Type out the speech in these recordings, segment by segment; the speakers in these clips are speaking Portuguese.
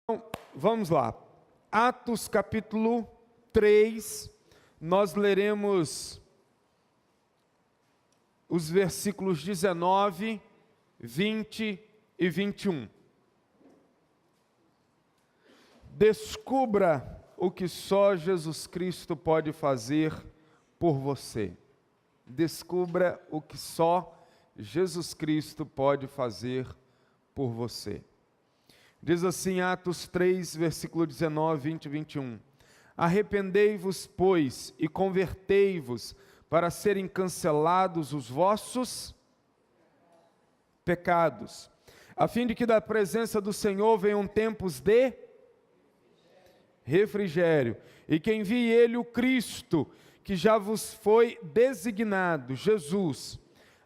Então, vamos lá. Atos capítulo 3, nós leremos os versículos 19, 20 e 21. Descubra o que só Jesus Cristo pode fazer por você. Descubra o que só Jesus Cristo pode fazer por você. Diz assim, Atos 3, versículo 19, 20 e 21. Arrependei-vos, pois, e convertei-vos, para serem cancelados os vossos pecados, a fim de que da presença do Senhor venham tempos de refrigério, e que envie Ele o Cristo, que já vos foi designado, Jesus,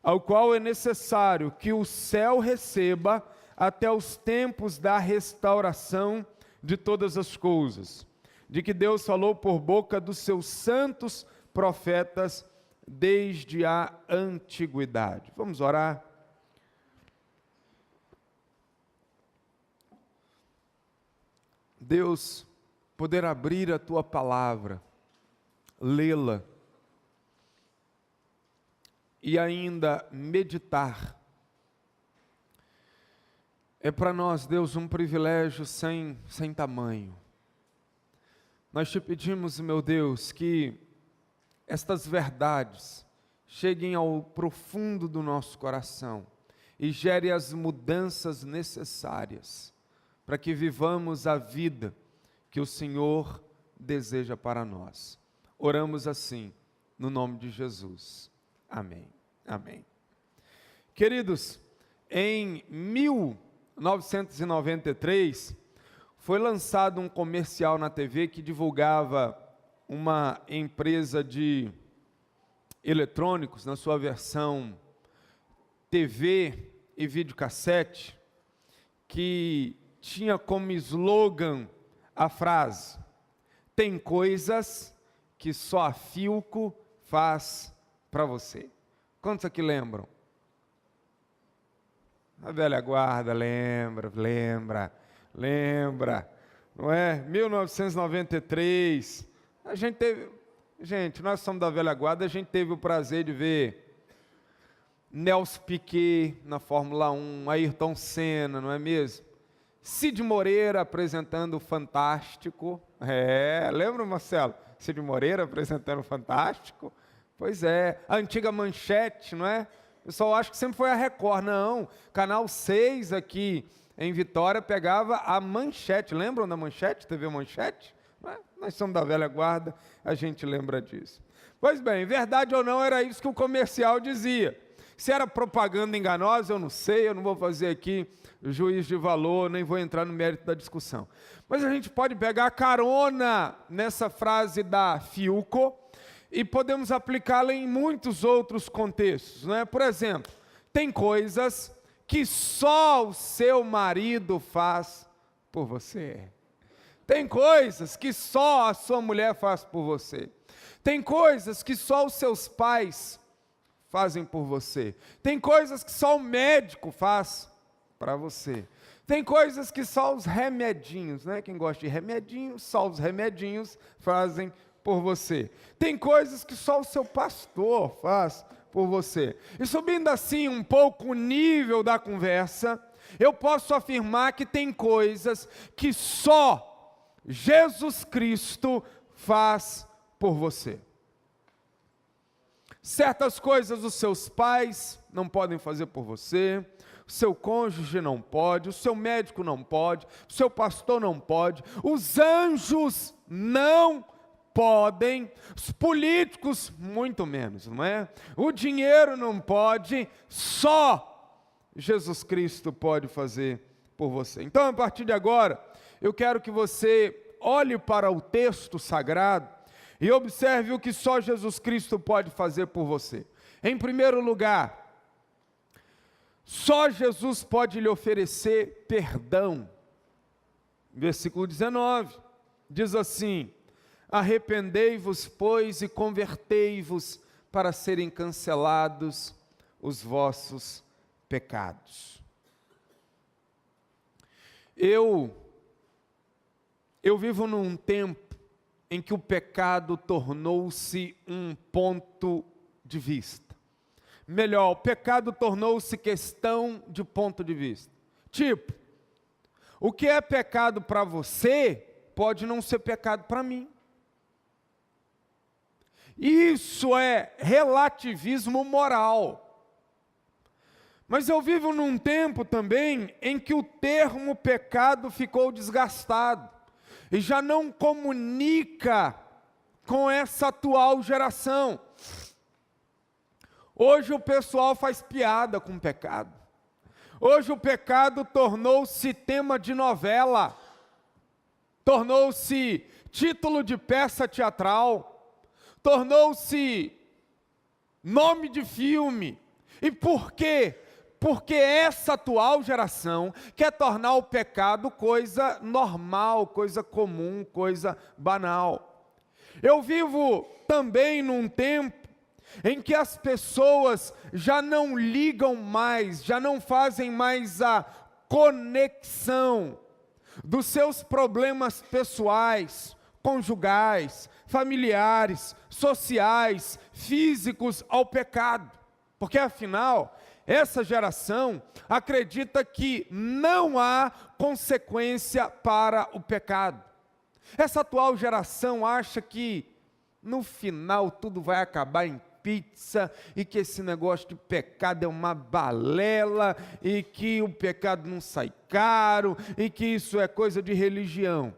ao qual é necessário que o céu receba até os tempos da restauração de todas as coisas, de que Deus falou por boca dos seus santos profetas desde a antiguidade. Vamos orar? Deus, poder abrir a Tua palavra, lê-la e ainda meditar. É para nós, Deus, um privilégio sem tamanho. Nós te pedimos, meu Deus, que estas verdades cheguem ao profundo do nosso coração e gerem as mudanças necessárias para que vivamos a vida que o Senhor deseja para nós. Oramos assim, no nome de Jesus. Amém. Amém. Queridos, em 1993, foi lançado um comercial na TV que divulgava uma empresa de eletrônicos, na sua versão TV e videocassete, que tinha como slogan a frase: tem coisas que só a Philco faz para você. Quantos aqui lembram? A velha guarda lembra, não é? 1993, nós somos da velha guarda, a gente teve o prazer de ver Nelson Piquet na Fórmula 1, Ayrton Senna, não é mesmo? Cid Moreira apresentando o Fantástico, lembra, Marcelo? Cid Moreira apresentando o Fantástico, pois é, a antiga Manchete, não é? O pessoal acha que sempre foi a Record, não, Canal 6 aqui em Vitória pegava a Manchete, lembram da Manchete, TV Manchete? Nós somos da velha guarda, a gente lembra disso. Pois bem, verdade ou não, era isso que o comercial dizia. Se era propaganda enganosa, eu não sei, eu não vou fazer aqui juízo de valor, nem vou entrar no mérito da discussão. Mas a gente pode pegar carona nessa frase da Philco e podemos aplicá-la em muitos outros contextos, não é? Por exemplo, tem coisas que só o seu marido faz por você. Tem coisas que só a sua mulher faz por você. Tem coisas que só os seus pais fazem por você. Tem coisas que só o médico faz para você. Tem coisas que só os remedinhos, né? Quem gosta de remedinhos, só os remedinhos fazem por você. Tem coisas que só o seu pastor faz por você. E subindo assim um pouco o nível da conversa, eu posso afirmar que tem coisas que só Jesus Cristo faz por você. Certas coisas os seus pais não podem fazer por você, o seu cônjuge não pode, o seu médico não pode, o seu pastor não pode, os anjos não podem, os políticos muito menos, não é? O dinheiro não pode, só Jesus Cristo pode fazer por você. Então, a partir de agora, eu quero que você olhe para o texto sagrado e observe o que só Jesus Cristo pode fazer por você. Em primeiro lugar, só Jesus pode lhe oferecer perdão. Versículo 19, diz assim: arrependei-vos, pois, e convertei-vos para serem cancelados os vossos pecados. Eu Eu vivo num tempo em que o pecado tornou-se um ponto de vista. Melhor, o pecado tornou-se questão de ponto de vista. Tipo, o que é pecado para você pode não ser pecado para mim. Isso é relativismo moral. Mas eu vivo num tempo também em que o termo pecado ficou desgastado e já não comunica com essa atual geração. Hoje o pessoal faz piada com o pecado. Hoje o pecado tornou-se tema de novela, tornou-se título de peça teatral, tornou-se nome de filme. E por quê? Porque essa atual geração quer tornar o pecado coisa normal, coisa comum, coisa banal. Eu vivo também num tempo em que as pessoas já não ligam mais, já não fazem mais a conexão dos seus problemas pessoais, conjugais, familiares, sociais, físicos ao pecado. Porque afinal, essa geração acredita que não há consequência para o pecado. Essa atual geração acha que no final tudo vai acabar em pizza e que esse negócio de pecado é uma balela e que o pecado não sai caro e que isso é coisa de religião.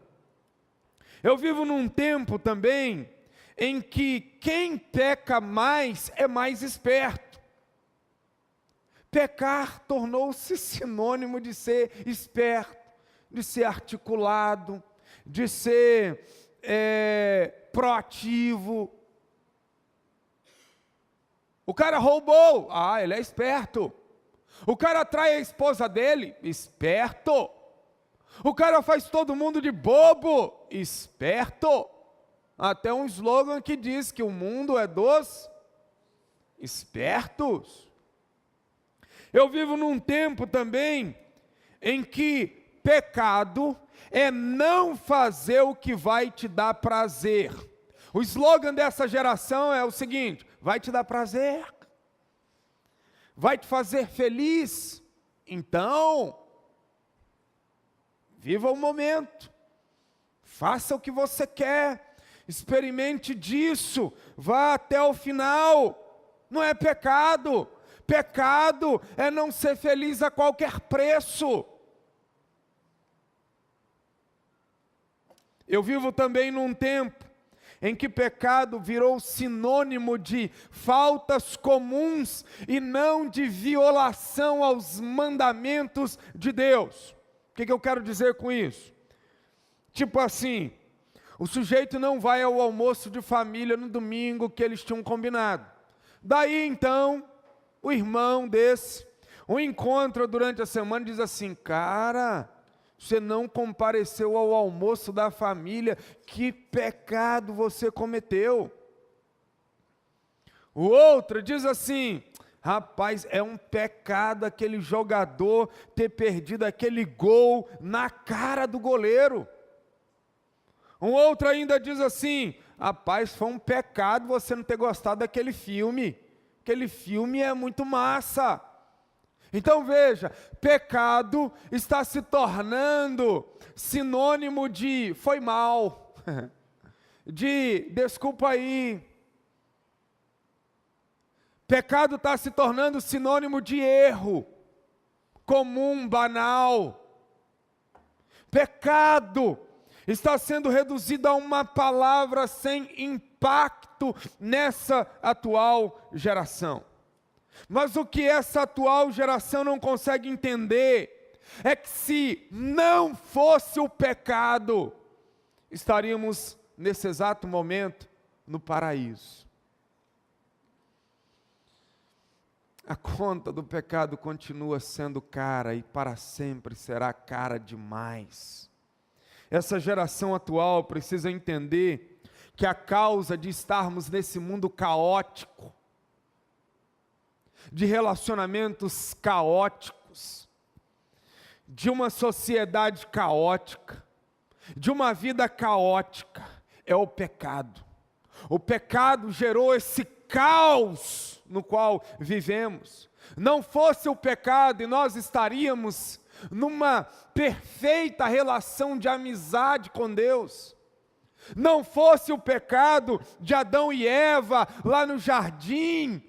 Eu vivo num tempo também em que quem peca mais é mais esperto. Pecar tornou-se sinônimo de ser esperto, de ser articulado, de ser proativo. O cara roubou, ele é esperto. O cara trai a esposa dele, esperto. O cara faz todo mundo de bobo, esperto. Até um slogan que diz que o mundo é dos espertos. Eu vivo num tempo também em que pecado é não fazer o que vai te dar prazer. O slogan dessa geração é o seguinte: vai te dar prazer, vai te fazer feliz, então, viva o momento, faça o que você quer, experimente disso, vá até o final. Não é pecado. Pecado é não ser feliz a qualquer preço. Eu vivo também num tempo em que pecado virou sinônimo de faltas comuns e não de violação aos mandamentos de Deus. O que eu quero dizer com isso? Tipo assim, o sujeito não vai ao almoço de família no domingo que eles tinham combinado. Daí então, o irmão desse, o encontra durante a semana e diz assim: cara, você não compareceu ao almoço da família, que pecado você cometeu. O outro diz assim: rapaz, é um pecado aquele jogador ter perdido aquele gol na cara do goleiro. Um outro ainda diz assim: rapaz, foi um pecado você não ter gostado daquele filme. Aquele filme é muito massa. Então veja, pecado está se tornando sinônimo de foi mal, de desculpa aí. Pecado está se tornando sinônimo de erro, comum, banal. Pecado está sendo reduzido a uma palavra sem impacto nessa atual geração. Mas o que essa atual geração não consegue entender é que se não fosse o pecado, estaríamos nesse exato momento no paraíso. A conta do pecado continua sendo cara e para sempre será cara demais. Essa geração atual precisa entender que a causa de estarmos nesse mundo caótico, de relacionamentos caóticos, de uma sociedade caótica, de uma vida caótica é o pecado. O pecado gerou esse caos no qual vivemos. Não fosse o pecado e nós estaríamos numa perfeita relação de amizade com Deus. Não fosse o pecado de Adão e Eva lá no jardim,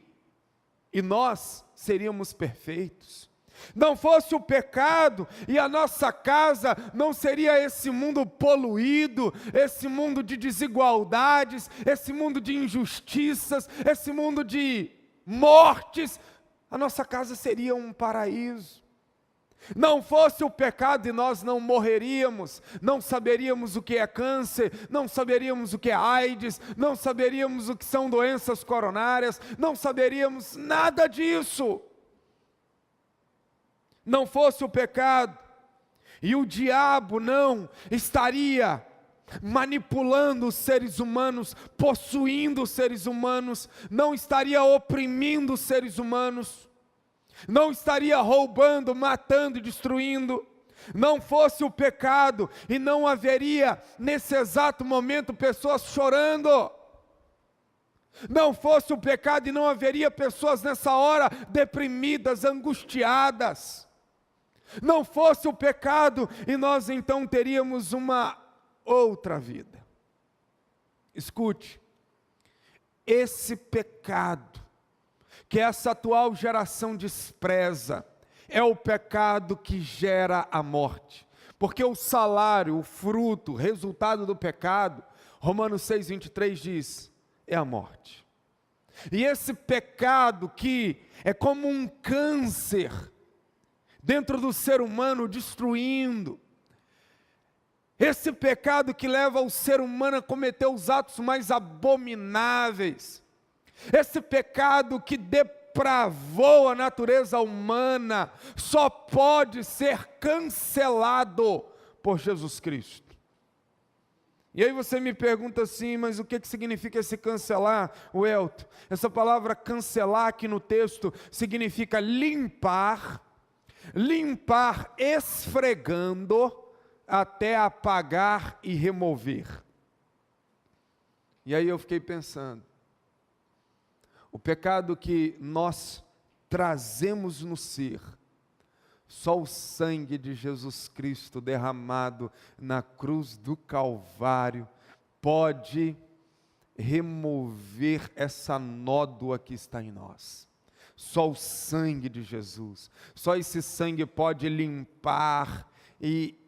e nós seríamos perfeitos. Não fosse o pecado e a nossa casa não seria esse mundo poluído, esse mundo de desigualdades, esse mundo de injustiças, esse mundo de mortes. A nossa casa seria um paraíso. Não fosse o pecado e nós não morreríamos, não saberíamos o que é câncer, não saberíamos o que é AIDS, não saberíamos o que são doenças coronárias, não saberíamos nada disso. Não fosse o pecado, e o diabo não estaria manipulando os seres humanos, possuindo os seres humanos, não estaria oprimindo os seres humanos, não estaria roubando, matando e destruindo. Não fosse o pecado, e não haveria nesse exato momento pessoas chorando. Não fosse o pecado e não haveria pessoas nessa hora deprimidas, angustiadas. Não fosse o pecado e nós então teríamos uma outra vida. Escute, esse pecado que essa atual geração despreza é o pecado que gera a morte. Porque o salário, o fruto, o resultado do pecado, Romanos 6:23 diz, é a morte. E esse pecado que é como um câncer dentro do ser humano, destruindo. Esse pecado que leva o ser humano a cometer os atos mais abomináveis. Esse pecado que depravou a natureza humana, só pode ser cancelado por Jesus Cristo. E aí você me pergunta assim, mas o que significa esse cancelar, Welton? Essa palavra cancelar aqui no texto significa limpar esfregando até apagar e remover. E aí eu fiquei pensando, o pecado que nós trazemos no ser, só o sangue de Jesus Cristo derramado na cruz do Calvário pode remover essa nódoa que está em nós. Só o sangue de Jesus, só esse sangue pode limpar e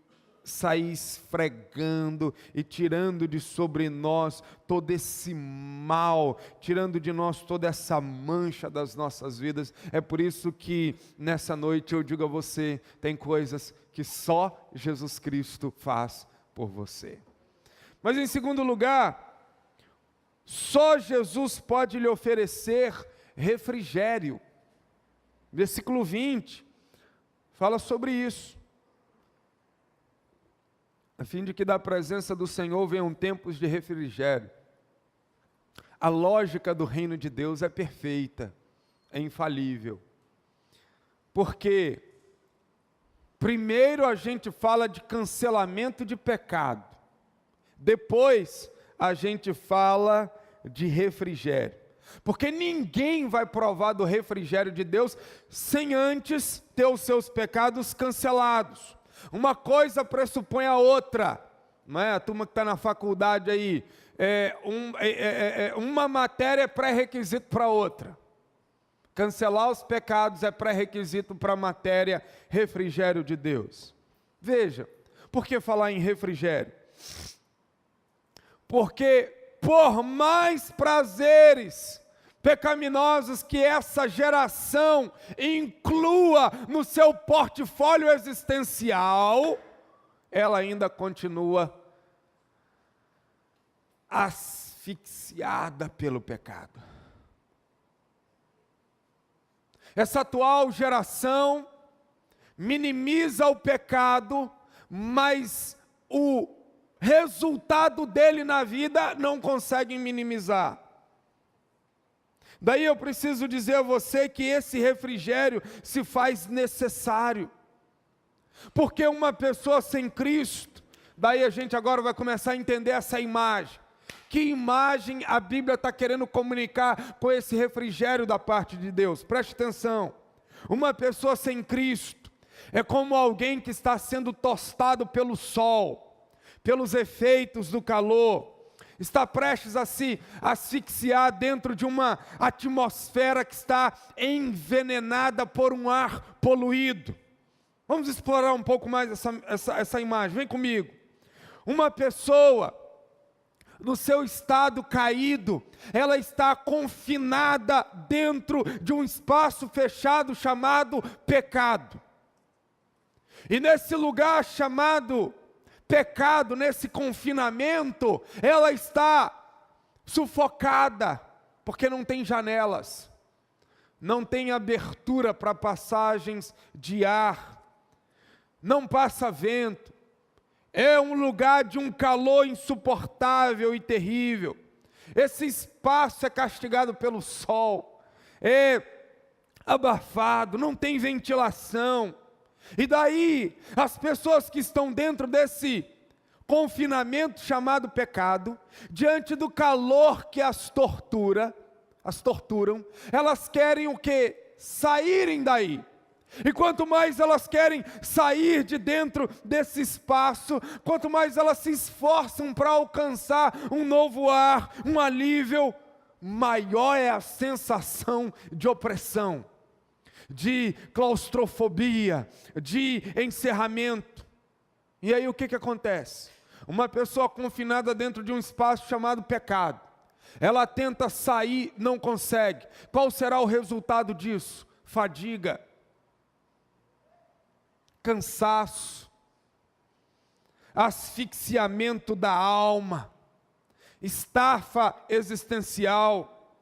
sair esfregando e tirando de sobre nós todo esse mal, tirando de nós toda essa mancha das nossas vidas. É por isso que nessa noite eu digo a você, tem coisas que só Jesus Cristo faz por você. Mas em segundo lugar, só Jesus pode lhe oferecer refrigério. Versículo 20 fala sobre isso. A fim de que da presença do Senhor venham tempos de refrigério. A lógica do reino de Deus é perfeita, é infalível. Porque primeiro a gente fala de cancelamento de pecado, depois a gente fala de refrigério. Porque ninguém vai provar do refrigério de Deus sem antes ter os seus pecados cancelados. Uma coisa pressupõe a outra, não é? A turma que está na faculdade aí, uma matéria é pré-requisito para outra. Cancelar os pecados é pré-requisito para a matéria refrigério de Deus. Veja, por que falar em refrigério? Porque por mais prazeres pecaminosos que essa geração inclua no seu portfólio existencial, ela ainda continua asfixiada pelo pecado. Essa atual geração minimiza o pecado, mas o resultado dele na vida não consegue minimizar. Daí eu preciso dizer a você que esse refrigério se faz necessário. Porque uma pessoa sem Cristo Daí a gente agora vai começar a entender essa imagem. Que imagem a Bíblia está querendo comunicar com esse refrigério da parte de Deus? Preste atenção. Uma pessoa sem Cristo é como alguém que está sendo tostado pelo sol, pelos efeitos do calor, está prestes a se asfixiar dentro de uma atmosfera que está envenenada por um ar poluído. Vamos explorar um pouco mais essa imagem, vem comigo. Uma pessoa, no seu estado caído, ela está confinada dentro de um espaço fechado chamado pecado. E nesse lugar chamado pecado, nesse confinamento, ela está sufocada, porque não tem janelas, não tem abertura para passagens de ar, não passa vento, é um lugar de um calor insuportável e terrível. Esse espaço é castigado pelo sol, é abafado, não tem ventilação. E daí, as pessoas que estão dentro desse confinamento chamado pecado, diante do calor que as torturam, elas querem o quê? Saírem daí. E quanto mais elas querem sair de dentro desse espaço, quanto mais elas se esforçam para alcançar um novo ar, um alívio, maior é a sensação de opressão, de claustrofobia, de encerramento. E aí o que acontece? Uma pessoa confinada dentro de um espaço chamado pecado, ela tenta sair, não consegue. Qual será o resultado disso? Fadiga, cansaço, asfixiamento da alma, estafa existencial.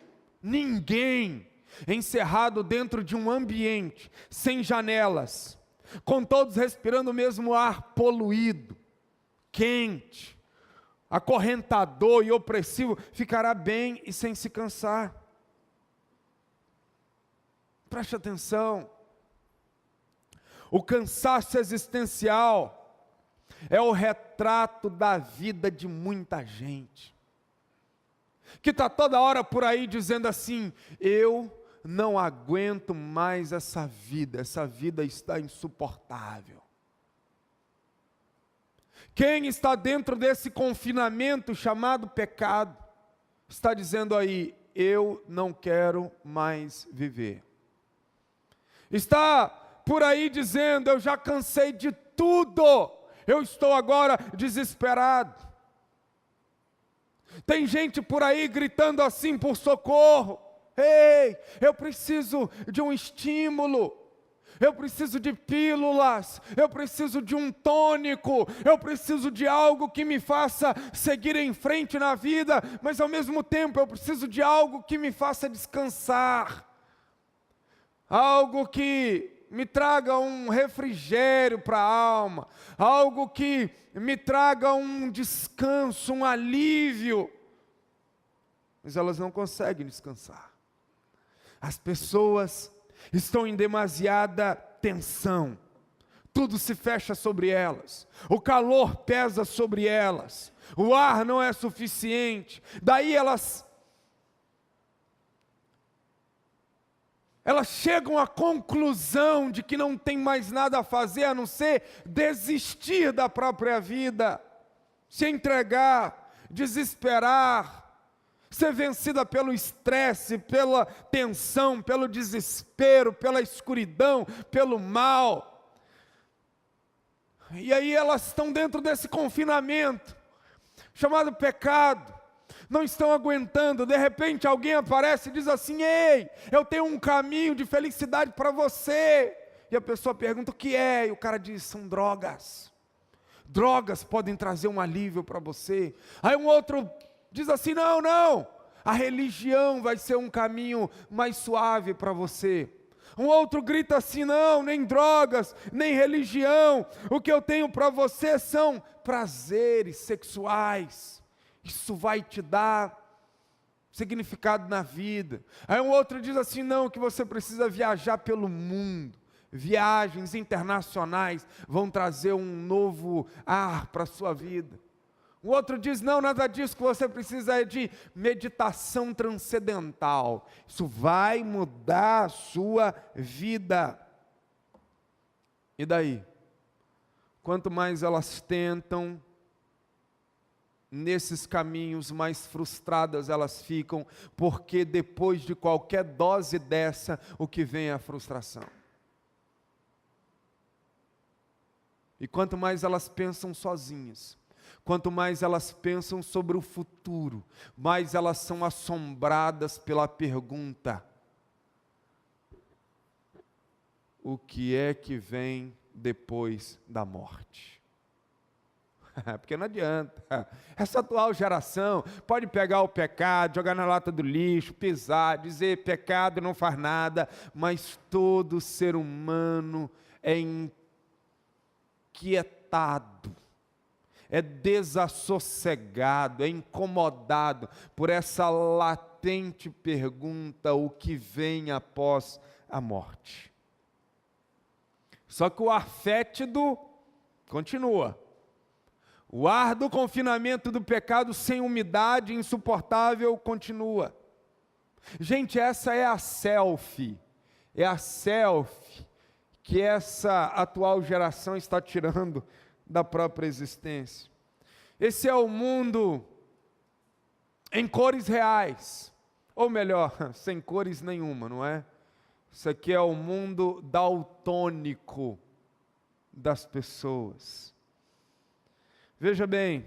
Ninguém encerrado dentro de um ambiente sem janelas, com todos respirando o mesmo ar poluído, quente, acorrentador e opressivo, ficará bem e sem se cansar. Preste atenção. O cansaço existencial é o retrato da vida de muita gente, que está toda hora por aí dizendo assim: eu não aguento mais essa vida está insuportável. Quem está dentro desse confinamento chamado pecado, está dizendo aí: eu não quero mais viver. Está por aí dizendo: eu já cansei de tudo, eu estou agora desesperado. Tem gente por aí gritando assim por socorro: ei, eu preciso de um estímulo, eu preciso de pílulas, eu preciso de um tônico, eu preciso de algo que me faça seguir em frente na vida, mas ao mesmo tempo eu preciso de algo que me faça descansar, algo que me traga um refrigério para a alma, algo que me traga um descanso, um alívio. Mas elas não conseguem descansar. As pessoas estão em demasiada tensão, tudo se fecha sobre elas, o calor pesa sobre elas, o ar não é suficiente, daí elas chegam à conclusão de que não tem mais nada a fazer a não ser desistir da própria vida, se entregar, desesperar, ser vencida pelo estresse, pela tensão, pelo desespero, pela escuridão, pelo mal. E aí elas estão dentro desse confinamento, chamado pecado, não estão aguentando. De repente alguém aparece e diz assim: ei, eu tenho um caminho de felicidade para você. E a pessoa pergunta: o que é? E o cara diz: são drogas. Drogas podem trazer um alívio para você. Aí um outro diz assim: não, a religião vai ser um caminho mais suave para você. Um outro grita assim: não, nem drogas, nem religião, o que eu tenho para você são prazeres sexuais, isso vai te dar significado na vida. Aí um outro diz assim: não, que você precisa viajar pelo mundo, viagens internacionais vão trazer um novo ar para a sua vida. O outro diz, não, nada disso, que você precisa é de meditação transcendental. Isso vai mudar a sua vida. E daí? Quanto mais elas tentam, nesses caminhos, mais frustradas elas ficam, porque depois de qualquer dose dessa, o que vem é a frustração. E quanto mais elas pensam sozinhas, quanto mais elas pensam sobre o futuro, mais elas são assombradas pela pergunta: o que é que vem depois da morte? Porque não adianta. Essa atual geração pode pegar o pecado, jogar na lata do lixo, pisar, dizer pecado não faz nada, mas todo ser humano é inquietado, é desassossegado, é incomodado por essa latente pergunta: o que vem após a morte? Só que o ar fétido continua. O ar do confinamento do pecado sem umidade insuportável continua. Gente, essa é a selfie que essa atual geração está tirando da própria existência. Esse é o mundo em cores reais, ou melhor, sem cores nenhuma, não é? Isso aqui é o mundo daltônico das pessoas. Veja bem,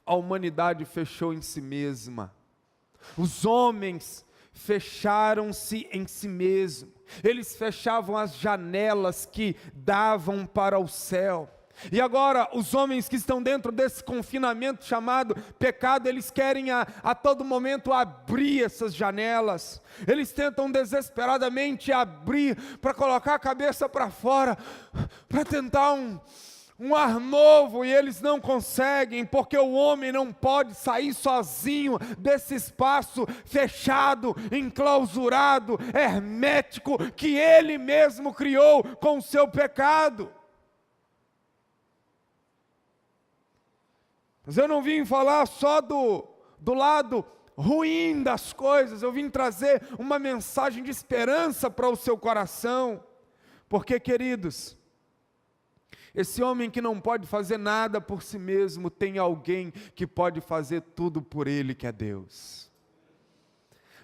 a humanidade fechou em si mesma, os homens fecharam-se em si mesmos, eles fechavam as janelas que davam para o céu. E agora os homens que estão dentro desse confinamento chamado pecado, eles querem a todo momento abrir essas janelas, eles tentam desesperadamente abrir para colocar a cabeça para fora, para tentar um ar novo, e eles não conseguem, porque o homem não pode sair sozinho desse espaço fechado, enclausurado, hermético, que ele mesmo criou com o seu pecado. Mas eu não vim falar só do lado ruim das coisas, eu vim trazer uma mensagem de esperança para o seu coração, porque, queridos, esse homem que não pode fazer nada por si mesmo, tem alguém que pode fazer tudo por ele, que é Deus.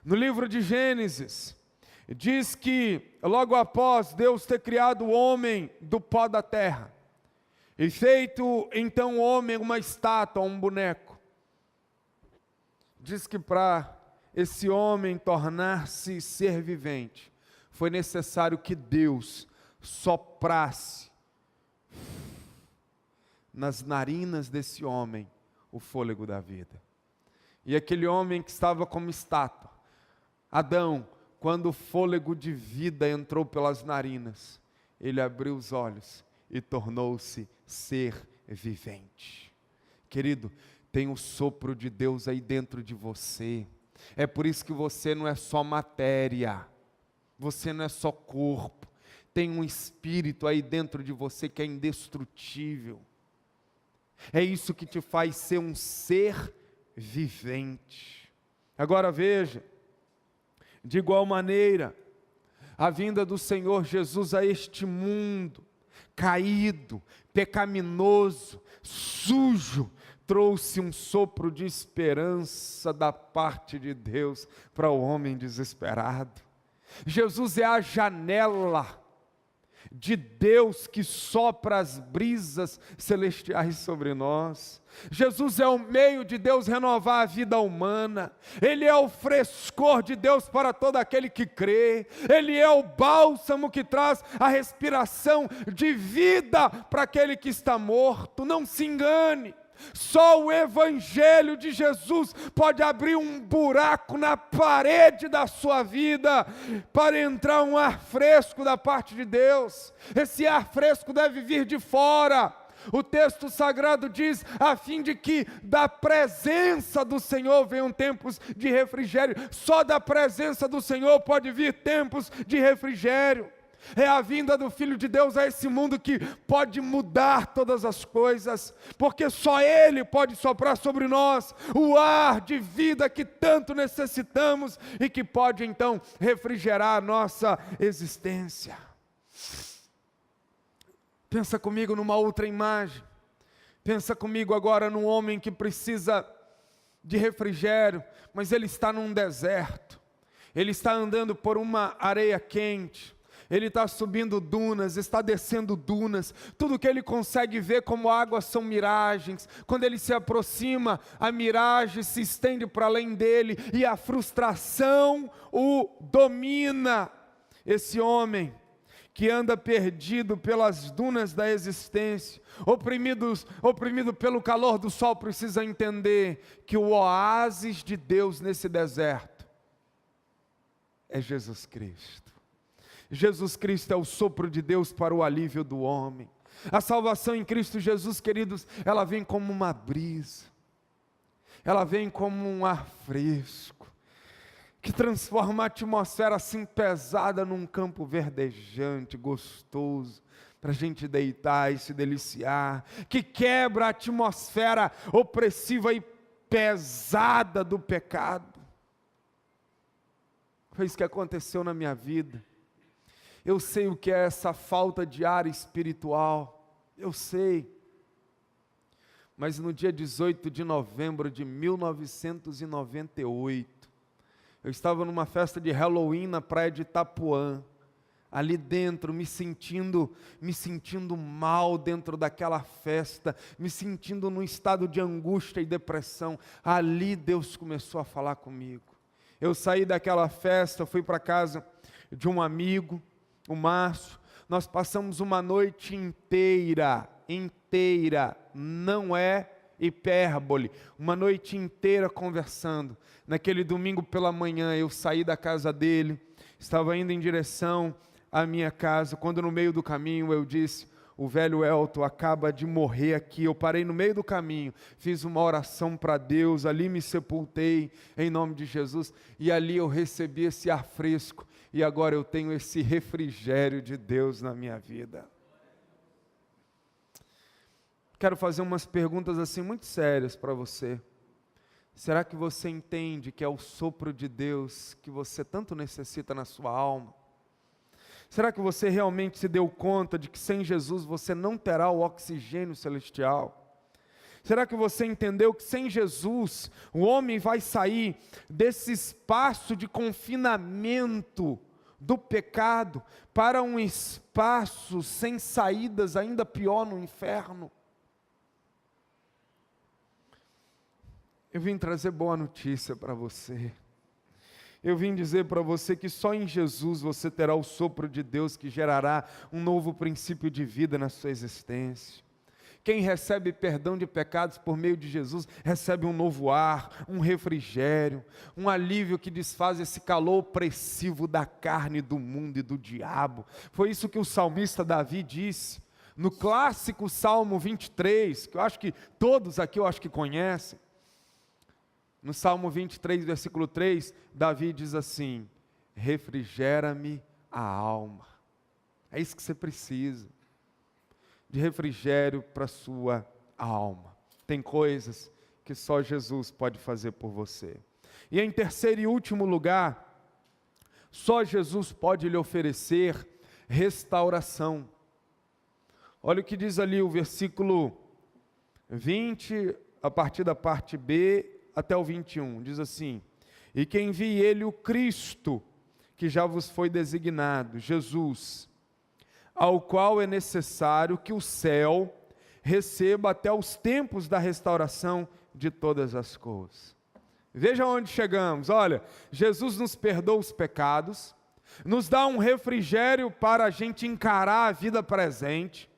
No livro de Gênesis, diz que logo após Deus ter criado o homem do pó da terra, e feito então o homem uma estátua, um boneco, diz que para esse homem tornar-se ser vivente, foi necessário que Deus soprasse nas narinas desse homem o fôlego da vida. E aquele homem que estava como estátua, Adão, quando o fôlego de vida entrou pelas narinas, ele abriu os olhos e tornou-se ser vivente. Querido, tem o sopro de Deus aí dentro de você. É por isso que você não é só matéria, você não é só corpo, tem um espírito aí dentro de você que é indestrutível. É isso que te faz ser um ser vivente. Agora veja, de igual maneira, a vinda do Senhor Jesus a este mundo caído, pecaminoso, sujo, trouxe um sopro de esperança da parte de Deus para o homem desesperado. Jesus é a janela de Deus que sopra as brisas celestiais sobre nós. Jesus é o meio de Deus renovar a vida humana. Ele é o frescor de Deus para todo aquele que crê. Ele é o bálsamo que traz a respiração de vida para aquele que está morto. Não se engane. Só o Evangelho de Jesus pode abrir um buraco na parede da sua vida, para entrar um ar fresco da parte de Deus. Esse ar fresco deve vir de fora. O texto sagrado diz, a fim de que da presença do Senhor venham tempos de refrigério. Só da presença do Senhor pode vir tempos de refrigério. É a vinda do Filho de Deus a esse mundo que pode mudar todas as coisas, porque só Ele pode soprar sobre nós o ar de vida que tanto necessitamos e que pode então refrigerar a nossa existência. Pensa comigo numa outra imagem. Pensa comigo agora num homem que precisa de refrigério, mas ele está num deserto. Ele está andando por uma areia quente. Ele está subindo dunas, está descendo dunas. Tudo que ele consegue ver como água são miragens. Quando ele se aproxima, a miragem se estende para além dele e a frustração o domina. Esse homem que anda perdido pelas dunas da existência, oprimido pelo calor do sol, precisa entender que o oásis de Deus nesse deserto é Jesus Cristo. Jesus Cristo é o sopro de Deus para o alívio do homem. A salvação em Cristo Jesus, queridos, ela vem como uma brisa, ela vem como um ar fresco, que transforma a atmosfera assim pesada num campo verdejante, gostoso, para a gente deitar e se deliciar, que quebra a atmosfera opressiva e pesada do pecado. Foi isso que aconteceu na minha vida. Eu sei o que é essa falta de ar espiritual, eu sei. Mas no dia 18 de novembro de 1998, eu estava numa festa de Halloween na praia de Itapuã, ali dentro, me sentindo mal dentro daquela festa, me sentindo num estado de angústia e depressão. Ali Deus começou a falar comigo. Eu saí daquela festa, fui para casa de um amigo, o Márcio. Nós passamos uma noite inteira, não é hipérbole, uma noite inteira conversando. Naquele domingo pela manhã eu saí da casa dele, estava indo em direção à minha casa, quando no meio do caminho eu disse: o velho Elton acaba de morrer aqui. Eu parei no meio do caminho, fiz uma oração para Deus, ali me sepultei em nome de Jesus, e ali eu recebi esse ar fresco, e agora eu tenho esse refrigério de Deus na minha vida. Quero fazer umas perguntas assim muito sérias para você. Será que você entende que é o sopro de Deus que você tanto necessita na sua alma? Será que você realmente se deu conta de que sem Jesus você não terá o oxigênio celestial? Será que você entendeu que sem Jesus o homem vai sair desse espaço de confinamento do pecado para um espaço sem saídas, ainda pior, no inferno? Eu vim trazer boa notícia para você. Eu vim dizer para você que só em Jesus você terá o sopro de Deus que gerará um novo princípio de vida na sua existência. Quem recebe perdão de pecados por meio de Jesus, recebe um novo ar, um refrigério, um alívio que desfaz esse calor opressivo da carne, do mundo e do diabo. Foi isso que o salmista Davi disse, no clássico Salmo 23, que eu acho que todos aqui conhecem. No Salmo 23, versículo 3, Davi diz assim: refrigera-me a alma. É isso que você precisa, de refrigério para a sua alma. Tem coisas que só Jesus pode fazer por você. E em terceiro e último lugar, só Jesus pode lhe oferecer restauração. Olha o que diz ali o versículo 20, a partir da parte B, até o 21, diz assim: e que envie ele o Cristo, que já vos foi designado, Jesus, ao qual é necessário que o céu receba até os tempos da restauração de todas as coisas. Veja onde chegamos. Olha, Jesus nos perdoa os pecados, nos dá um refrigério para a gente encarar a vida presente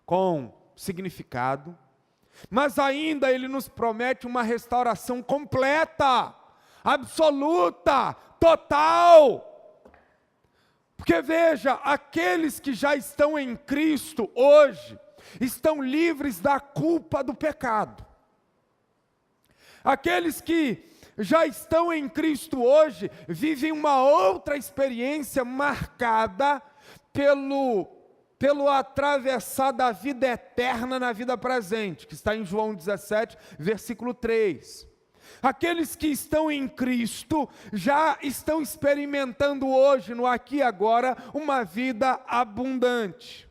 com significado, mas ainda Ele nos promete uma restauração completa, absoluta, total. Porque veja, aqueles que já estão em Cristo hoje, estão livres da culpa do pecado. Aqueles que já estão em Cristo hoje, vivem uma outra experiência marcada pelo atravessar da vida eterna na vida presente, que está em João 17, versículo 3. Aqueles que estão em Cristo já estão experimentando hoje, no aqui e agora, uma vida abundante.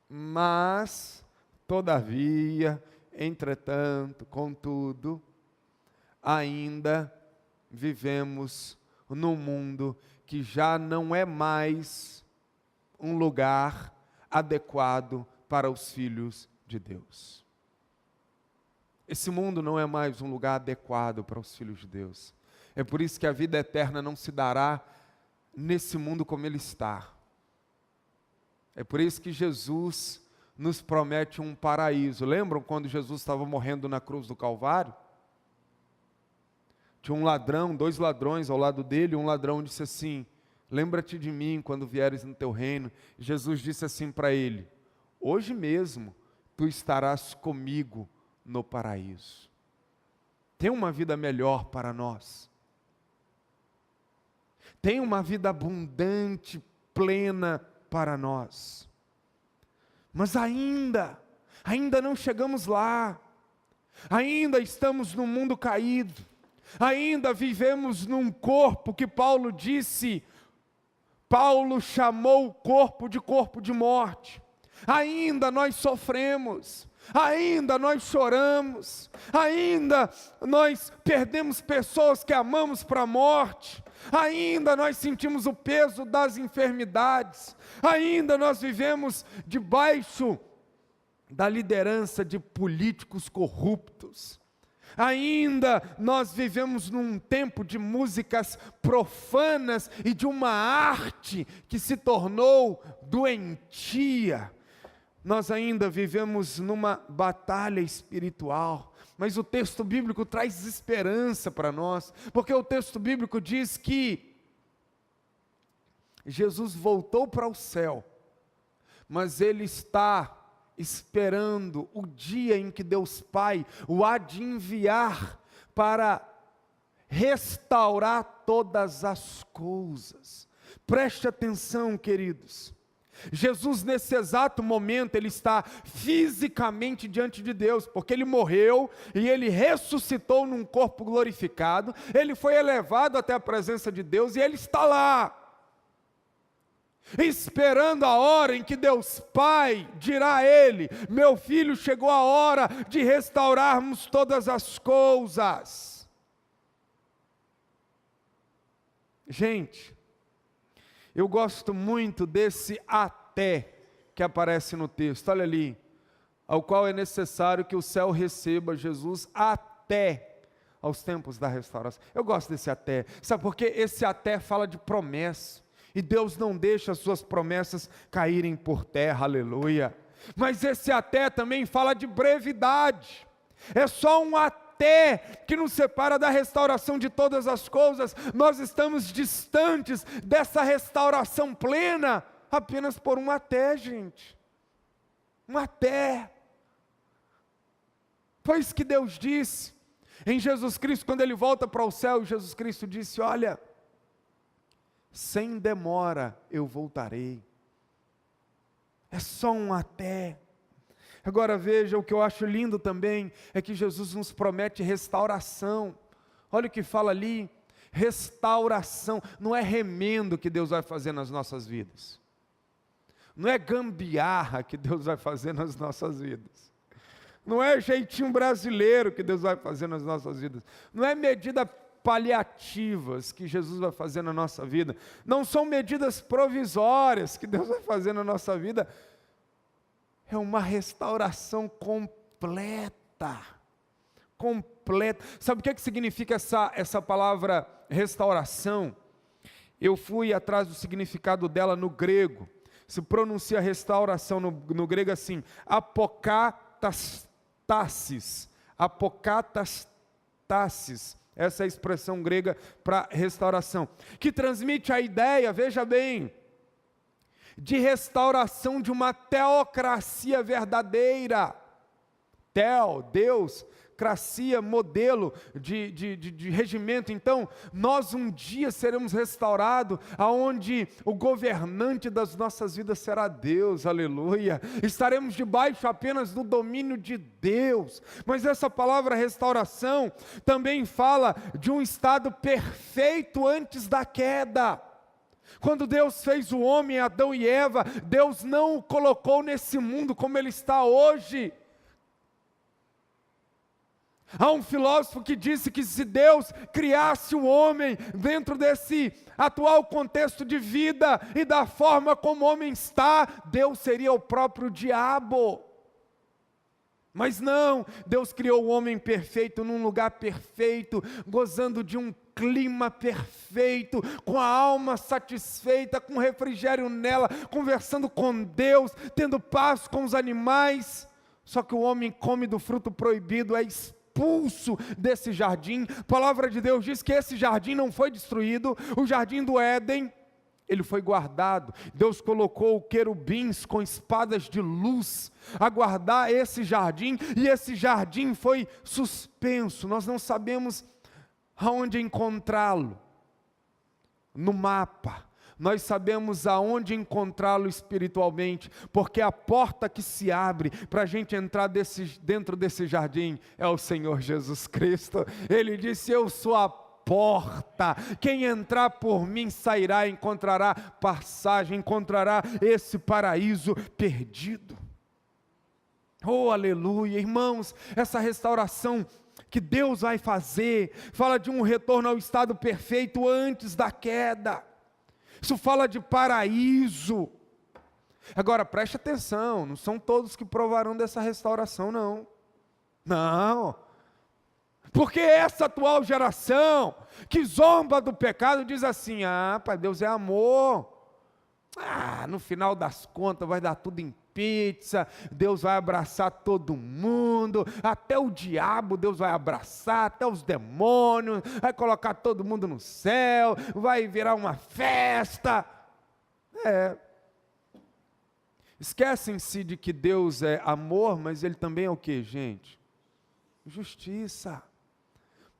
Mas, todavia, entretanto, contudo, ainda vivemos num mundo que já não é mais um lugar adequado para os filhos de Deus. Esse mundo não é mais um lugar adequado para os filhos de Deus. É por isso que a vida eterna não se dará nesse mundo como ele está. É por isso que Jesus nos promete um paraíso. Lembram quando Jesus estava morrendo na cruz do Calvário? Tinha um ladrão, 2 ladrões ao lado dele, um ladrão disse assim: lembra-te de mim quando vieres no teu reino. Jesus disse assim para ele: hoje mesmo tu estarás comigo no paraíso. Tem uma vida melhor para nós. Tem uma vida abundante, plena para nós. Mas ainda não chegamos lá. Ainda estamos num mundo caído. Ainda vivemos num corpo que Paulo chamou o corpo de morte. Ainda nós sofremos, ainda nós choramos, ainda nós perdemos pessoas que amamos para a morte, ainda nós sentimos o peso das enfermidades, ainda nós vivemos debaixo da liderança de políticos corruptos. Ainda nós vivemos num tempo de músicas profanas e de uma arte que se tornou doentia. Nós ainda vivemos numa batalha espiritual, mas o texto bíblico traz esperança para nós, porque o texto bíblico diz que Jesus voltou para o céu, mas ele está esperando o dia em que Deus Pai o há de enviar para restaurar todas as coisas. Preste atenção, queridos. Jesus nesse exato momento, ele está fisicamente diante de Deus, porque ele morreu e ele ressuscitou num corpo glorificado, ele foi elevado até a presença de Deus e ele está lá, esperando a hora em que Deus Pai dirá a ele: meu filho, chegou a hora de restaurarmos todas as coisas. Gente, eu gosto muito desse até que aparece no texto, olha ali, ao qual é necessário que o céu receba Jesus até aos tempos da restauração. Eu gosto desse até, sabe por quê? Esse até fala de promessa. E Deus não deixa as suas promessas caírem por terra, aleluia. Mas esse até também fala de brevidade. É só um até que nos separa da restauração de todas as coisas. Nós estamos distantes dessa restauração plena apenas por um até, gente. Um até. Foi isso que Deus disse em Jesus Cristo, quando ele volta para o céu. Jesus Cristo disse: olha, sem demora eu voltarei. É só um até. Agora veja, o que eu acho lindo também é que Jesus nos promete restauração. Olha o que fala ali, restauração. Não é remendo que Deus vai fazer nas nossas vidas. Não é gambiarra que Deus vai fazer nas nossas vidas. Não é jeitinho brasileiro que Deus vai fazer nas nossas vidas. Não é medida paliativas que Jesus vai fazer na nossa vida, não são medidas provisórias que Deus vai fazer na nossa vida, é uma restauração completa, sabe o que significa essa palavra restauração? Eu fui atrás do significado dela no grego, se pronuncia restauração no grego assim, apokatastasis, essa é a expressão grega para restauração, que transmite a ideia, veja bem, de restauração de uma teocracia verdadeira. Teo, Deus, teocracia, modelo de regimento. Então, nós um dia seremos restaurados, aonde o governante das nossas vidas será Deus, aleluia. Estaremos debaixo apenas do domínio de Deus. Mas essa palavra restauração também fala de um estado perfeito antes da queda. Quando Deus fez o homem, Adão e Eva, Deus não o colocou nesse mundo como ele está hoje. Há um filósofo que disse que se Deus criasse o homem dentro desse atual contexto de vida e da forma como o homem está, Deus seria o próprio diabo. Mas não, Deus criou o homem perfeito num lugar perfeito, gozando de um clima perfeito, com a alma satisfeita, com refrigério nela, conversando com Deus, tendo paz com os animais. Só que o homem come do fruto proibido, é expulso desse jardim. A palavra de Deus diz que esse jardim não foi destruído, o jardim do Éden, ele foi guardado. Deus colocou querubins com espadas de luz a guardar esse jardim, e esse jardim foi suspenso. Nós não sabemos aonde encontrá-lo no mapa. Nós sabemos aonde encontrá-lo espiritualmente, porque a porta que se abre para a gente entrar dentro desse jardim é o Senhor Jesus Cristo. Ele disse: eu sou a porta, quem entrar por mim sairá, encontrará passagem, encontrará esse paraíso perdido. Oh, aleluia, irmãos, essa restauração que Deus vai fazer, fala de um retorno ao estado perfeito antes da queda. Isso fala de paraíso. Agora preste atenção, não são todos que provarão dessa restauração, não. Não. Porque essa atual geração, que zomba do pecado, diz assim: ah, pai, Deus é amor. Ah, no final das contas vai dar tudo em pizza, Deus vai abraçar todo mundo, até o diabo Deus vai abraçar, até os demônios, vai colocar todo mundo no céu, vai virar uma festa. Esquecem-se de que Deus é amor, mas Ele também é o que, gente? Justiça.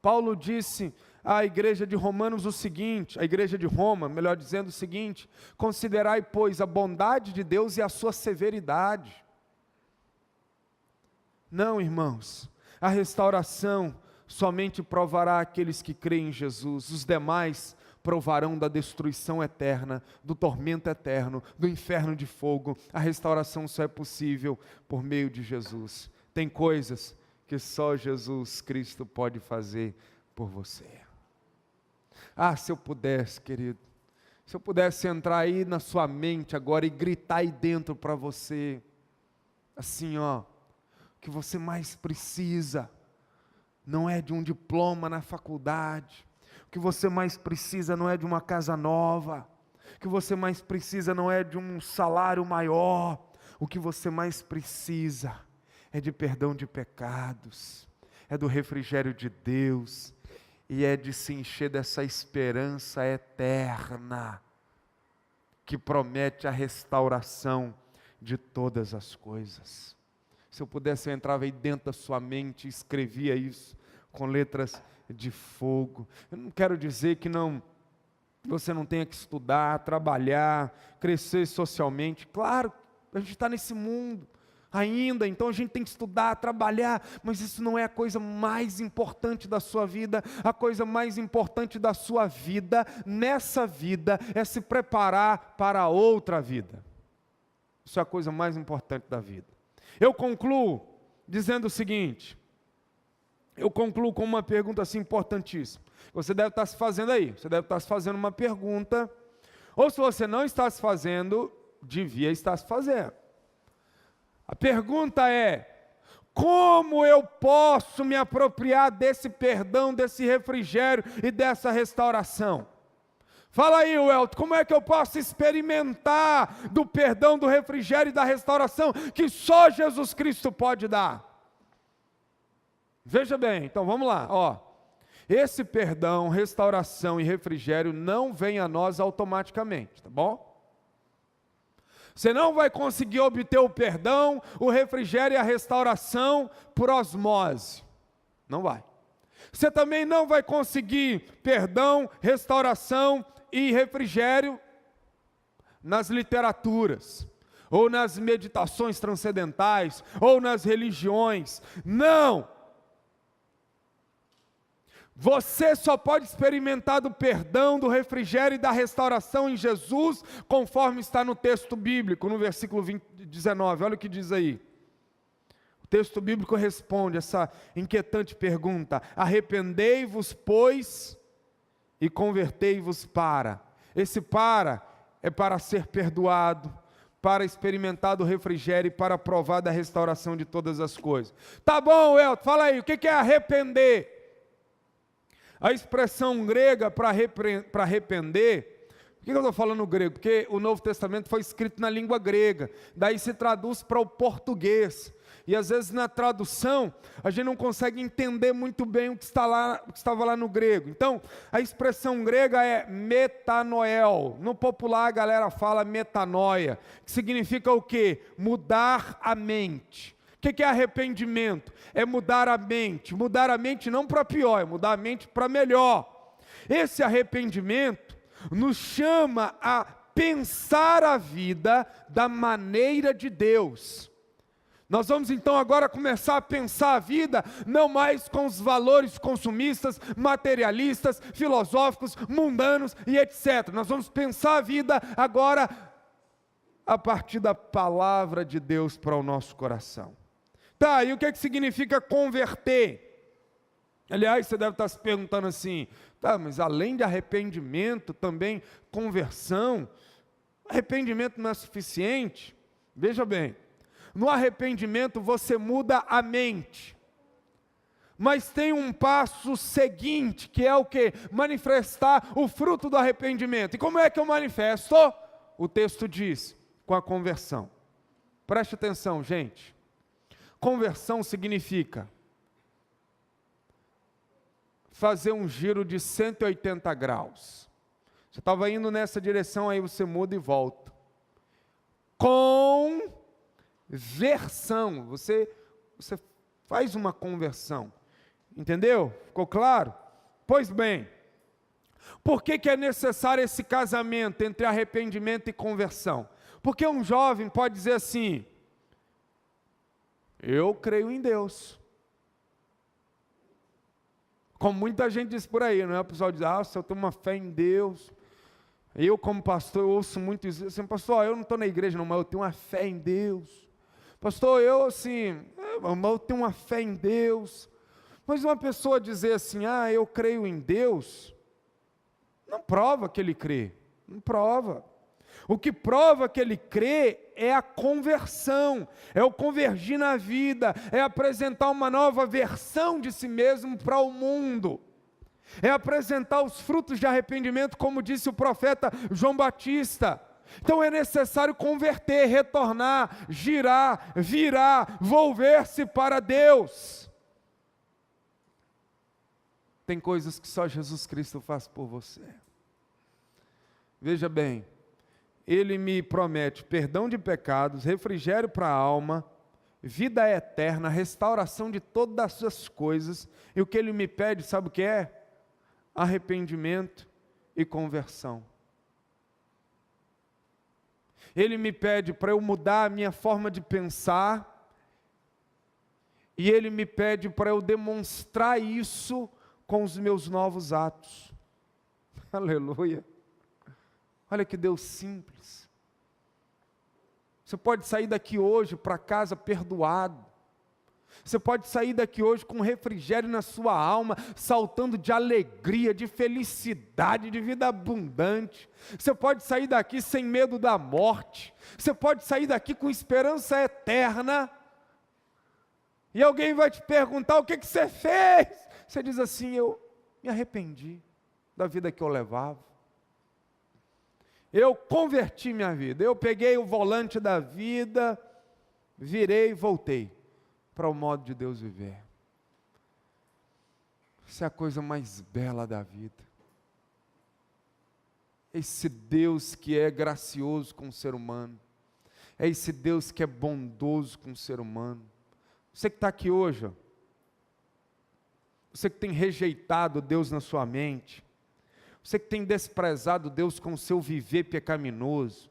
Paulo disse à igreja de Romanos o seguinte, a igreja de Roma, melhor dizendo o seguinte: considerai, pois, a bondade de Deus e a sua severidade. Não, irmãos, a restauração somente provará aqueles que creem em Jesus, os demais provarão da destruição eterna, do tormento eterno, do inferno de fogo. A restauração só é possível por meio de Jesus. Tem coisas que só Jesus Cristo pode fazer por você. Ah, se eu pudesse, querido, se eu pudesse entrar aí na sua mente agora e gritar aí dentro para você, assim ó, o que você mais precisa não é de um diploma na faculdade, o que você mais precisa não é de uma casa nova, o que você mais precisa não é de um salário maior, o que você mais precisa é de perdão de pecados, é do refrigério de Deus, e é de se encher dessa esperança eterna, que promete a restauração de todas as coisas. Se eu pudesse, eu entrava aí dentro da sua mente e escrevia isso com letras de fogo. Eu não quero dizer que você não tenha que estudar, trabalhar, crescer socialmente. Claro, a gente está nesse mundo ainda, então a gente tem que estudar, trabalhar, mas isso não é a coisa mais importante da sua vida. A coisa mais importante da sua vida, nessa vida, é se preparar para a outra vida. Isso é a coisa mais importante da vida. Eu concluo dizendo o seguinte, eu concluo com uma pergunta assim importantíssima. Você deve estar se fazendo aí, você deve estar se fazendo uma pergunta, ou se você não está se fazendo, devia estar se fazendo. A pergunta é: como eu posso me apropriar desse perdão, desse refrigério e dessa restauração? Fala aí, Welton, como é que eu posso experimentar do perdão, do refrigério e da restauração que só Jesus Cristo pode dar? Veja bem, então vamos lá, ó. Esse perdão, restauração e refrigério não vem a nós automaticamente, tá bom? Você não vai conseguir obter o perdão, o refrigério e a restauração por osmose. Não vai. Você também não vai conseguir perdão, restauração e refrigério nas literaturas, ou nas meditações transcendentais, ou nas religiões. Não! Você só pode experimentar do perdão, do refrigério e da restauração em Jesus, conforme está no texto bíblico, no versículo 19. Olha o que diz aí. O texto bíblico responde essa inquietante pergunta: arrependei-vos, pois, e convertei-vos para. Esse para é para ser perdoado, para experimentar do refrigério e para provar da restauração de todas as coisas. Tá bom, Elton, fala aí, o que é arrepender? A expressão grega para arrepender, por que eu estou falando grego? Porque o Novo Testamento foi escrito na língua grega, daí se traduz para o português. E às vezes na tradução, a gente não consegue entender muito bem o que estava lá no grego. Então, a expressão grega é metanoel. No popular a galera fala metanoia, que significa o quê? Mudar a mente. O que é arrependimento? É mudar a mente não para pior, é mudar a mente para melhor. Esse arrependimento nos chama a pensar a vida da maneira de Deus. Nós vamos então agora começar a pensar a vida, não mais com os valores consumistas, materialistas, filosóficos, mundanos e etc. Nós vamos pensar a vida agora a partir da palavra de Deus para o nosso coração. Tá, e o que significa converter? Aliás, você deve estar se perguntando assim, tá, mas além de arrependimento, também conversão, arrependimento não é suficiente? Veja bem, no arrependimento você muda a mente, mas tem um passo seguinte, que é o quê? Manifestar o fruto do arrependimento. E como é que eu manifesto? O texto diz, com a conversão. Preste atenção, gente. Conversão significa fazer um giro de 180 graus. Você estava indo nessa direção, aí você muda e volta. Conversão. Você faz uma conversão. Entendeu? Ficou claro? Pois bem, por que é necessário esse casamento entre arrependimento e conversão? Porque um jovem pode dizer assim: eu creio em Deus. Como muita gente diz por aí, não é? O pessoal diz, se eu tenho uma fé em Deus. Eu como pastor, eu ouço muito isso, assim, pastor, eu não estou na igreja não, mas eu tenho uma fé em Deus. Pastor, eu tenho uma fé em Deus. Mas uma pessoa dizer assim, eu creio em Deus, não prova que ele crê, não prova. O que prova que ele crê é a conversão, é o convergir na vida, é apresentar uma nova versão de si mesmo para o mundo, é apresentar os frutos de arrependimento, como disse o profeta João Batista. Então é necessário converter, retornar, girar, virar, volver-se para Deus. Tem coisas que só Jesus Cristo faz por você. Veja bem, Ele me promete perdão de pecados, refrigério para a alma, vida eterna, restauração de todas as coisas. E o que Ele me pede, sabe o que é? Arrependimento e conversão. Ele me pede para eu mudar a minha forma de pensar, e Ele me pede para eu demonstrar isso com os meus novos atos. Aleluia. Olha que Deus simples. Você pode sair daqui hoje para casa perdoado. Você pode sair daqui hoje com refrigério na sua alma, saltando de alegria, de felicidade, de vida abundante. Você pode sair daqui sem medo da morte. Você pode sair daqui com esperança eterna. E alguém vai te perguntar: o que você fez? Você diz assim: eu me arrependi da vida que eu levava. Eu converti minha vida. Eu peguei o volante da vida, virei e voltei para o modo de Deus viver. Isso é a coisa mais bela da vida. Esse Deus que é gracioso com o ser humano. É esse Deus que é bondoso com o ser humano. Você que está aqui hoje, você que tem rejeitado Deus na sua mente, você que tem desprezado Deus com o seu viver pecaminoso,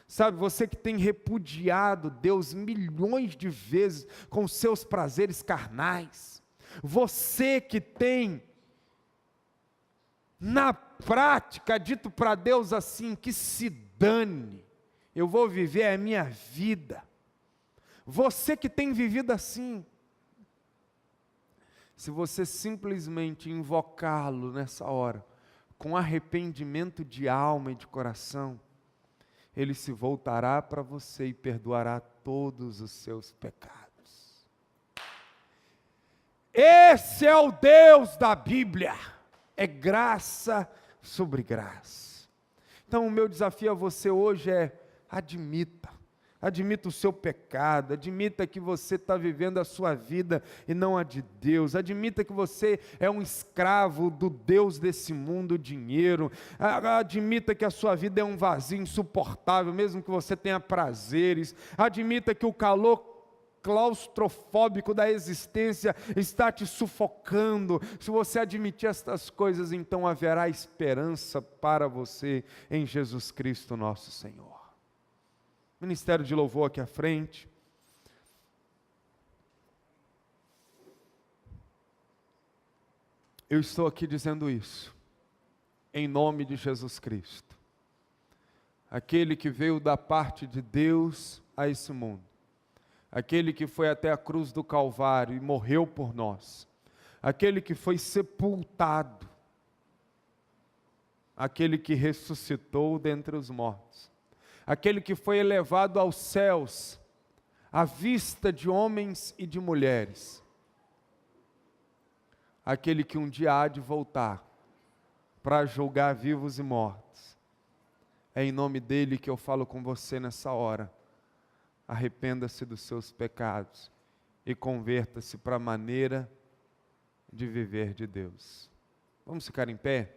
sabe, você que tem repudiado Deus milhões de vezes com os seus prazeres carnais, você que tem, na prática, dito para Deus assim, que se dane, eu vou viver a minha vida, você que tem vivido assim, se você simplesmente invocá-lo nessa hora, com arrependimento de alma e de coração, Ele se voltará para você e perdoará todos os seus pecados. Esse é o Deus da Bíblia, é graça sobre graça. Então o meu desafio a você hoje é: admita o seu pecado, admita que você está vivendo a sua vida e não a de Deus, admita que você é um escravo do Deus desse mundo, dinheiro, admita que a sua vida é um vazio insuportável, mesmo que você tenha prazeres, admita que o calor claustrofóbico da existência está te sufocando. Se você admitir estas coisas, então haverá esperança para você em Jesus Cristo nosso Senhor. Ministério de louvor aqui à frente. Eu estou aqui dizendo isso, em nome de Jesus Cristo, aquele que veio da parte de Deus a esse mundo, aquele que foi até a cruz do Calvário e morreu por nós, aquele que foi sepultado, aquele que ressuscitou dentre os mortos, aquele que foi elevado aos céus, à vista de homens e de mulheres, aquele que um dia há de voltar, para julgar vivos e mortos. É em nome dele que eu falo com você nessa hora. Arrependa-se dos seus pecados e converta-se para a maneira de viver de Deus. Vamos ficar em pé?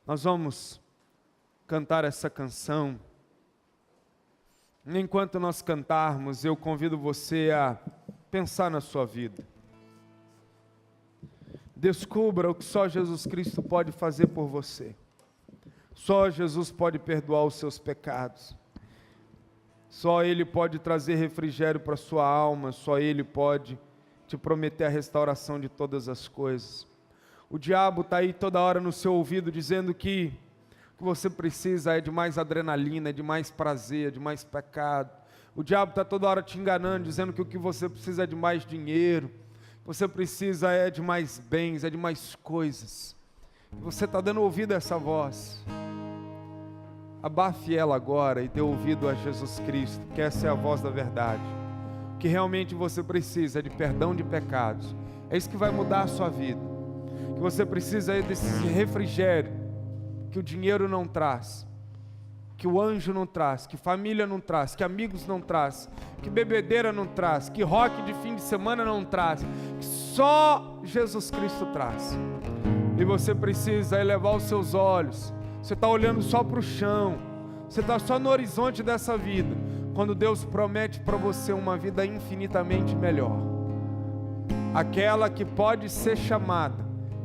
Nós vamos cantar essa canção. Enquanto nós cantarmos, eu convido você a pensar na sua vida. Descubra o que só Jesus Cristo pode fazer por você. Só Jesus pode perdoar os seus pecados. Só Ele pode trazer refrigério para a sua alma. Só Ele pode te prometer a restauração de todas as coisas. O diabo está aí toda hora no seu ouvido dizendo que o que você precisa é de mais adrenalina, é de mais prazer, é de mais pecado. O diabo está toda hora te enganando, dizendo que o que você precisa é de mais dinheiro, você precisa é de mais bens, é de mais coisas. Você está dando ouvido a essa voz. Abafe ela agora e dê ouvido a Jesus Cristo, que essa é a voz da verdade. O que realmente você precisa é de perdão de pecados. É isso que vai mudar a sua vida. O que você precisa é desse refrigério que o dinheiro não traz, que o anjo não traz, que família não traz, que amigos não traz, que bebedeira não traz, que rock de fim de semana não traz, que só Jesus Cristo traz. E você precisa elevar os seus olhos. Você está olhando só para o chão, você está só no horizonte dessa vida, quando Deus promete para você uma vida infinitamente melhor, aquela que pode ser chamada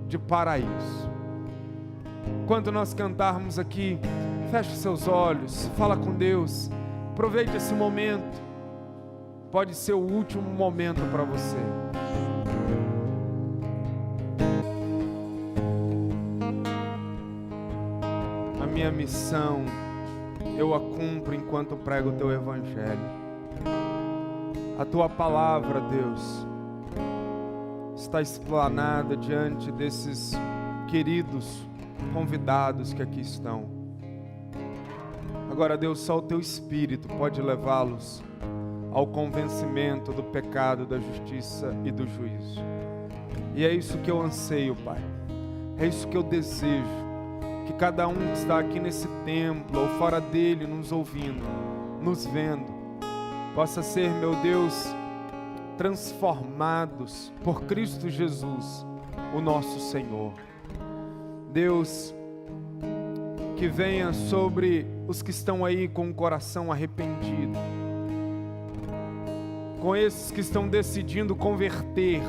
de paraíso. Enquanto nós cantarmos aqui, feche seus olhos, fala com Deus, aproveite esse momento, pode ser o último momento para você. A minha missão, eu a cumpro enquanto prego o teu evangelho. A tua palavra, Deus, está explanada diante desses queridos convidados que aqui estão. Agora, Deus, só o teu Espírito pode levá-los ao convencimento do pecado, da justiça e do juízo. E é isso que eu anseio, Pai. É isso que eu desejo. Que cada um que está aqui nesse templo ou fora dele, nos ouvindo, nos vendo, possa ser, meu Deus, transformados por Cristo Jesus, o nosso Senhor. Deus, que venha sobre os que estão aí com o coração arrependido, com esses que estão decidindo converter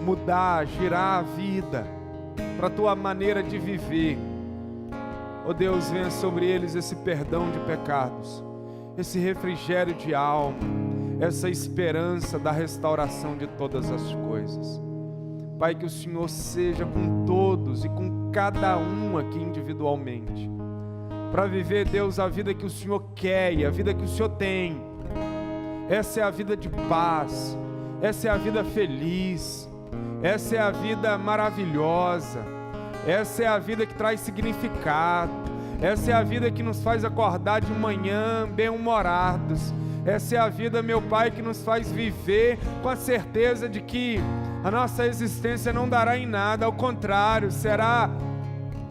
mudar, girar a vida para a tua maneira de viver. Ó Deus, venha sobre eles esse perdão de pecados, esse refrigério de alma, essa esperança da restauração de todas as coisas. Pai, que o Senhor seja com todos e com cada um aqui individualmente, para viver, Deus, a vida que o Senhor quer e a vida que o Senhor tem. Essa é a vida de paz, essa é a vida feliz, essa é a vida maravilhosa, essa é a vida que traz significado, essa é a vida que nos faz acordar de manhã bem-humorados, essa é a vida, meu Pai, que nos faz viver com a certeza de que a nossa existência não dará em nada, ao contrário, será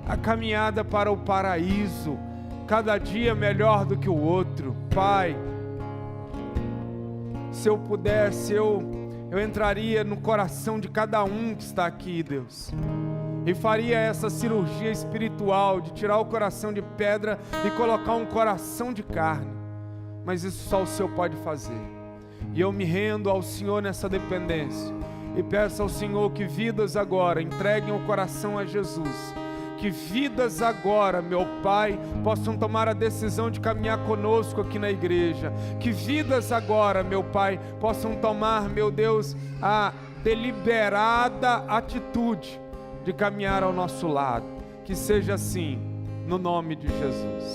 a caminhada para o paraíso, cada dia melhor do que o outro. Pai, se eu pudesse, eu entraria no coração de cada um que está aqui, Deus, e faria essa cirurgia espiritual de tirar o coração de pedra e colocar um coração de carne, mas isso só o Senhor pode fazer, e eu me rendo ao Senhor nessa dependência, e peço ao Senhor que vidas agora entreguem o coração a Jesus, que vidas agora, meu Pai, possam tomar a decisão de caminhar conosco aqui na igreja, que vidas agora, meu Pai, possam tomar, meu Deus, a deliberada atitude de caminhar ao nosso lado, que seja assim, no nome de Jesus.